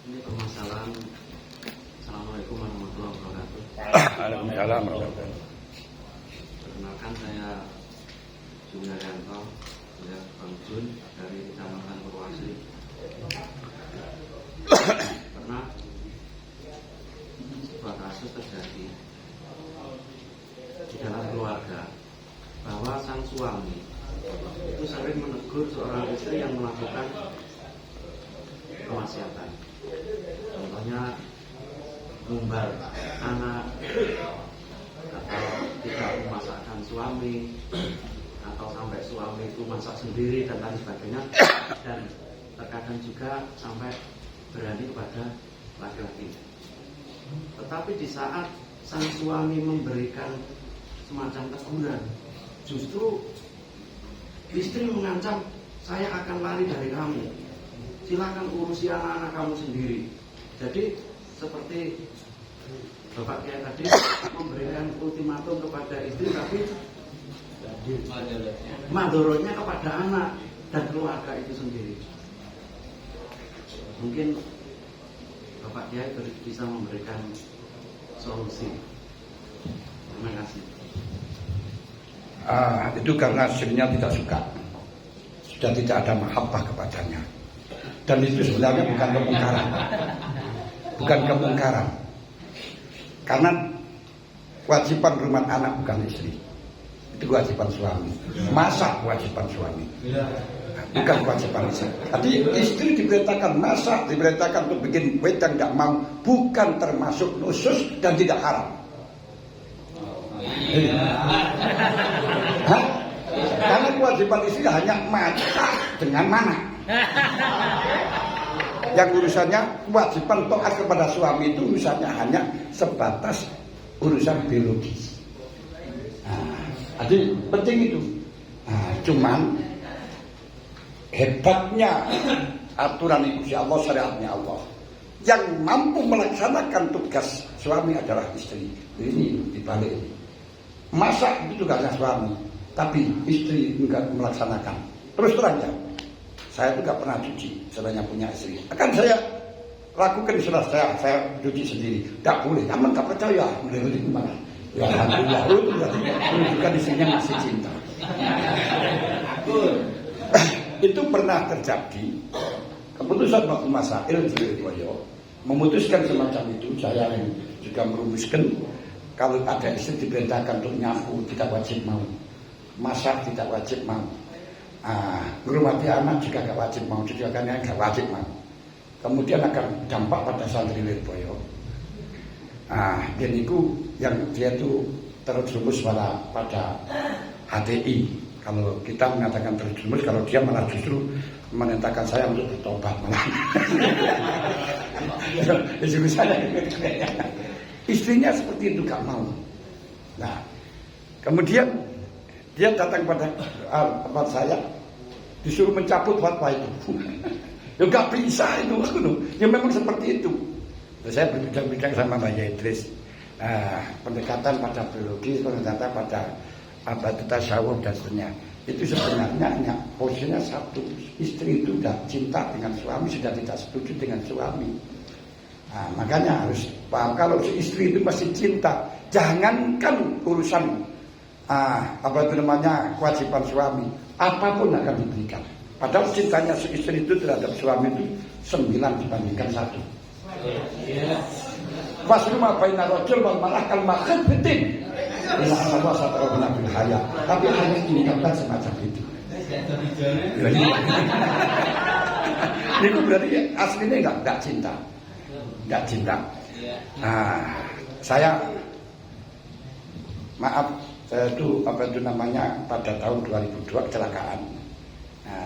Ini permasalahan. Assalamualaikum warahmatullahi wabarakatuh. Waalaikumsalam warahmatullahi wabarakatuh. Perkenalkan, saya Junaryanto, saya Bang Jun dari Kecamatan Purwasri. Pernah sebuah kasus terjadi di dalam keluarga bahwa sang suami itu sering menegur seorang istri yang melakukan kemaksiatan. Contohnya ngumbar anak, atau tidak memasakkan suami, atau sampai suami itu masak sendiri dan lain sebagainya. Dan terkadang juga sampai berani kepada laki-laki. Tetapi di saat sang suami memberikan semacam teguran, justru istri mengancam, saya akan lari dari kamu, silakan urusi anak-anak kamu sendiri. Jadi seperti Bapak Kiai tadi memberikan ultimatum kepada istri, tapi madorotnya kepada anak dan keluarga itu sendiri. Mungkin Bapak Kiai bisa memberikan solusi. Terima kasih. Itu karena istrinya tidak suka, sudah tidak ada mahabbah kepadanya. Dan itu sebenarnya bukan kemungkaran. Bukan kemungkaran. Karena kewajiban rumah anak bukan istri. Itu kewajiban suami. Masak kewajiban suami, bukan kewajiban istri. Jadi istri diperintahkan masak, diperintahkan untuk bikin wedang, tidak mau, bukan termasuk nusus dan tidak haram. Karena kewajiban istri hanya masak dengan mana. Yang urusannya kewajiban taat kepada suami itu urusannya hanya sebatas urusan biologis. Jadi penting itu. Cuman hebatnya aturan itu si Allah, syariatnya Allah. Yang mampu melaksanakan tugas suami adalah istri. Ini dibalik ini. Masak itu tugasnya suami, tapi istri enggak melaksanakan. Terus terang ya, saya itu enggak pernah cuci sebenarnya punya istri. Akan saya lakukan setelah saya cuci sendiri. Enggak boleh, kamu enggak percaya. Mulai gimana? Ya alhamdulillah, itu berarti menunjukkan istrinya masih cinta. Itu pernah terjadi. Keputusan waktu Masail Jilidwoyo memutuskan semacam itu. Saya yang juga merumuskan, kalau ada istri diperintahkan untuk nyapu tidak wajib mau, masak tidak wajib mau, ngurmati anak juga gak wajib mau, cuciannya gak wajib mau. Kemudian akan dampak pada santri Lirboyo. Dan itu yang dia itu terjerumus pada HTI. Kalau kita mengatakan terjerumus, kalau dia malah justru menentangkan saya untuk bertobat malah. Justru saya istrinya seperti itu gak mau. Nah, kemudian dia datang pada tempat saya, disuruh mencabut fatwa itu. Ya gak bisa itu. Ya memang seperti itu. Saya berbincang sama Mbak Idris, pendekatan pada biologi, pendekatan pada tasawuf dan seterusnya. Itu sebenarnya hanya posisinya satu. Istri itu sudah cinta dengan suami, sudah tidak setuju dengan suami. Makanya harus paham, kalau si istri itu masih cinta, jangankan urusan kewajiban suami, apapun akan diberikan. Padahal cintanya si istri itu terhadap suami itu 9 dibandingkan 1. Fasruma baina rajul wal mar'ah kal makhad fitin. Inna Allah satarabna bil haya. Tapi hanya ini kan semacam itu. Itu berarti aslinya enggak cinta. Enggak cinta. Saya maaf, saya itu pada tahun 2002 kecelakaan.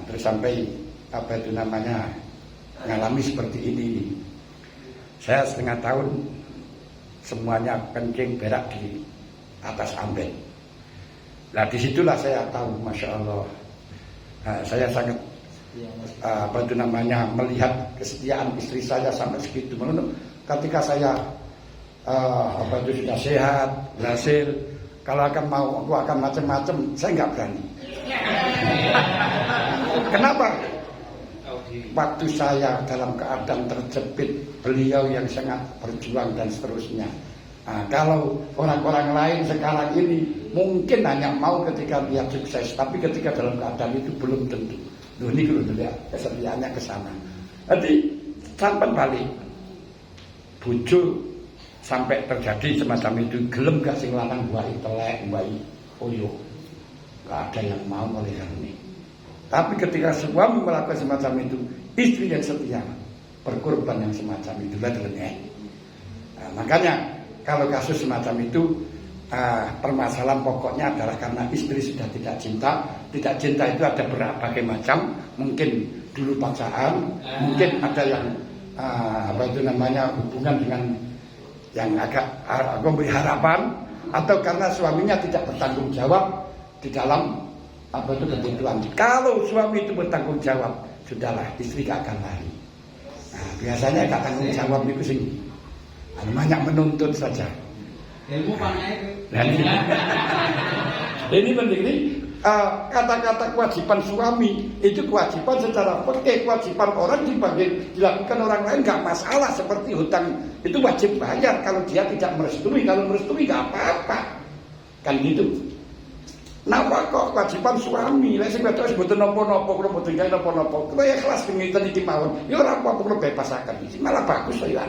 Terus sampai ngalami seperti ini. Saya setengah tahun semuanya kencing berak di atas ambek. Nah disitulah saya tahu, masya Allah, saya sangat melihat kesetiaan istri saya sampai segitu. Ketika saya sudah sehat, berhasil, kalau aku akan macam-macam, saya nggak berani. Kenapa? waktu saya dalam keadaan terjepit, beliau yang sangat berjuang dan seterusnya. Nah, kalau orang-orang lain sekarang ini mungkin hanya mau ketika dia sukses, tapi ketika dalam keadaan itu belum tentu. Loh, ini dulu ya kesetiaannya ke sana. Jadi sampai balik bojo sampai terjadi semacam itu, gelem gak sing lanang buat telek, buat oyo, gak ada yang mau oleh ini. Tapi ketika suami melakukan semacam itu, istri yang setia berkorban yang semacam itu nah, makanya kalau kasus semacam itu permasalahan pokoknya adalah karena istri sudah tidak cinta. Tidak cinta itu ada berbagai macam, mungkin dulu pacaran, mungkin ada yang hubungan dengan yang agak memberi harapan, atau karena suaminya tidak bertanggung jawab di dalam kebutuhan. Kalau suami itu bertanggung jawab, sudahlah, istri gak akan lari. Nah, biasanya gak tanggung jawab itu sing banyak menuntut saja. Ilmu panai itu. Ini penting ini. Kata-kata kewajiban suami itu kewajiban secara fikih, kewajiban orang dilakukan orang lain nggak masalah. Seperti hutang itu wajib bayar kalau dia tidak merestui, kalau merestui nggak apa-apa, kan gitu. Napa kok kewajiban suami? Lek sing wedok mboten napa-napa, kula mboten gawe napa-napa. Kula ikhlas ngeten iki mawon. Ya ora apa-apa, kula bebasaken. Iki malah bagus ya.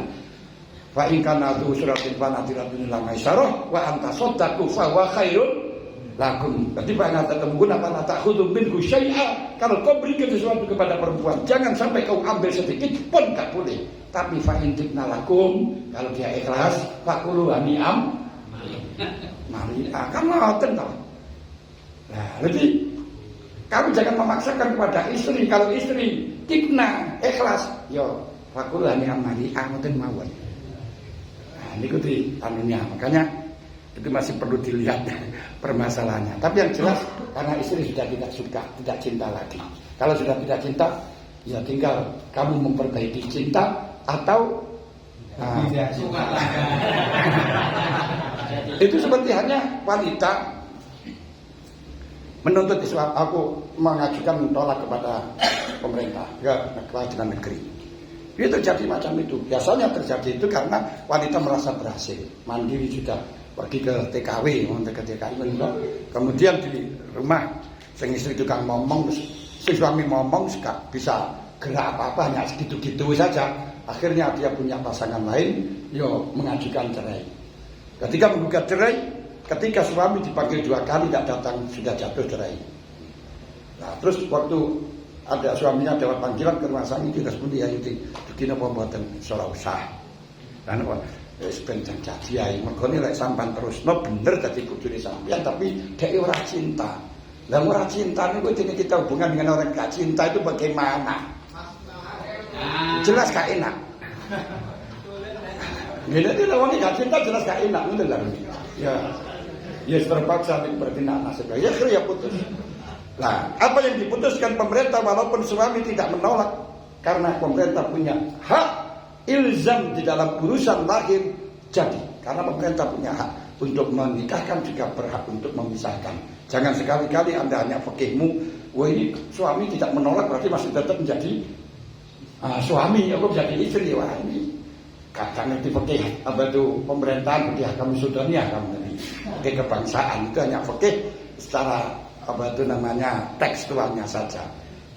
Wa in kana tu suratin fanatiratun la maisarah wa anta saddaqu fa wa khairun lakum. Berarti Pak Nata kemudian apa tak khudum minhu syai'a. Kalau kau berikan sesuatu kepada perempuan, jangan sampai kau ambil sedikit pun tak boleh. Tapi fa intikna lakum, kalau dia ikhlas, fakulu hani'am mari akan ngoten toh. Nah, jadi kamu jangan memaksakan kepada istri. Kalau istri tikna ikhlas, yo fakulu hani'am mari ngoten mawon. Nah, niku di anunya, makanya itu masih perlu dilihat permasalahannya. Tapi yang jelas karena istri sudah tidak suka, tidak cinta lagi. Kalau sudah tidak cinta, ya tinggal kamu memperbaiki cinta atau itu seperti hanya wanita menuntut Islam. Aku mengajukan tolak kepada pemerintah, ke kewajiban negeri. Itu terjadi macam itu. Biasanya terjadi itu karena wanita merasa berhasil, mandiri sudah. Pergi ke TKW, kemudian di rumah sing istri tukang ngomong, si suami ngomong bisa gerak apa-apa, hanya segitu-gitu saja. Akhirnya dia punya pasangan lain, yo mengajukan cerai. Ketika menggugat cerai, ketika suami dipanggil 2 kali tidak datang, sudah jatuh cerai. Nah, terus waktu ada suaminya dapat panggilan ke rumah sakit, kita seperti ya itu begini pembuatan seolah usah. Dan sebenarnya jadi mergone lek sampan terus bener dadi bojone sampean tapi dhek ora cinta. Lah ora cinta niku dene kita hubungan dengan orang gak cinta itu bagaimana? Jelas gak enak. Ngene iki lawan gak cinta jelas gak enak ngono lho. Ya terpaksa bertindak nasib. Ya putus. Nah, apa yang diputuskan pemerintah walaupun suami tidak menolak karena pemerintah punya hak ilzam di dalam urusan lahir jadi, karena pemerintah punya hak untuk menikahkan juga berhak untuk memisahkan. Jangan sekali-kali Anda hanya fikihmu, wah ini suami tidak menolak berarti masih tetap menjadi suami, aku menjadi istri. Wah ini kadang itu fikih apa itu pemerintahan, fikih kamu sudahnya kamu ini fikih kebangsaan itu hanya fikih secara apa itu namanya tekstualnya saja.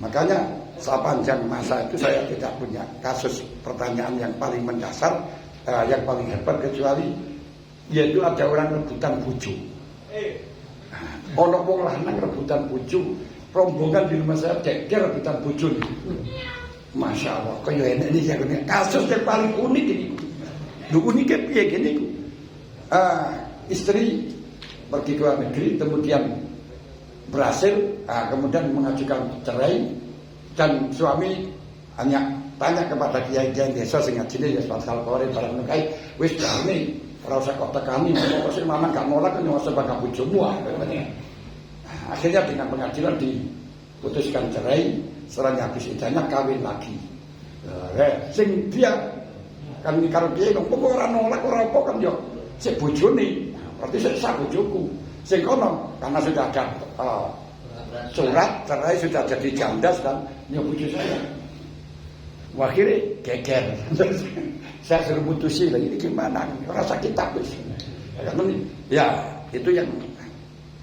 Makanya sepanjang masa itu saya tidak punya kasus pertanyaan yang paling mendasar, yang paling hebat kecuali yaitu ada orang rebutan bojo. Ono wong lanang rebutan bojo, rombongan di rumah saya geger rebutan bojo. Masya Allah, kaya enak ini ya kasus yang paling unik ini. Lu uniknya piye gini? Istri pergi ke luar negeri, kemudian berhasil, kemudian mengajukan cerai, dan suami hanya tanya kepada kiai-kiai desa sing ngajine ya pasal kore barang mekai wis jane ora usah kok tekani kok sing mamang gak nolak kan yo sebab bojomu. Akhirnya dengan pengadilan diputuskan cerai, setelahnya habis idahnya kawin lagi. Sing dia kan karo kiai kok ora nolak ora apa kan yo sik bojone, berarti sik sak bojoku. Sing kono karena sudah ada surat cerai, sudah jadi janda kan, ya bojo saya. Akhirnya geger. Saya suruh putusin lagi, ini gimana? Rasa kita habis. Ya itu yang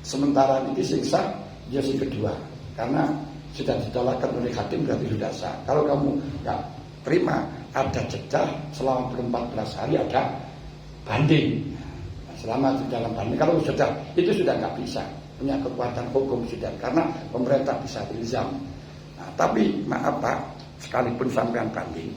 sementara ini siksa dia yang kedua, karena sudah ditolakkan oleh hakim berarti sudah sah. Kalau kamu nggak terima, ada jeda selama 14 hari, ada banding. Selama di dalam banding, kalau sudah itu sudah nggak bisa punya kekuatan hukum sudah, karena pemerintah bisa ilzam. Nah, tapi maaf Pak, sekalipun sampean banding,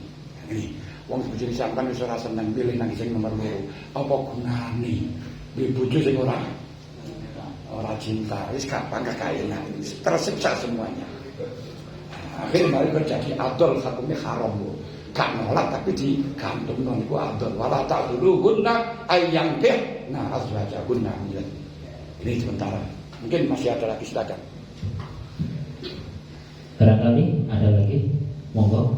ini wong sebujur sampean wis ora seneng pilih nang sing nomor 2. Apa gunane? Di bojo sing ora cinta, wis kapan kekaenan, tersiksa semuanya. Akhirnya mari terjadi adol, hukumnya haram bu. Gak nolak tapi digantung noniku adol. Wala tak dulu guna ayang deh. Nah aswaja guna. Ini sementara. Mungkin masih ada lagi, silakan. Barangkali ada lagi, monggo.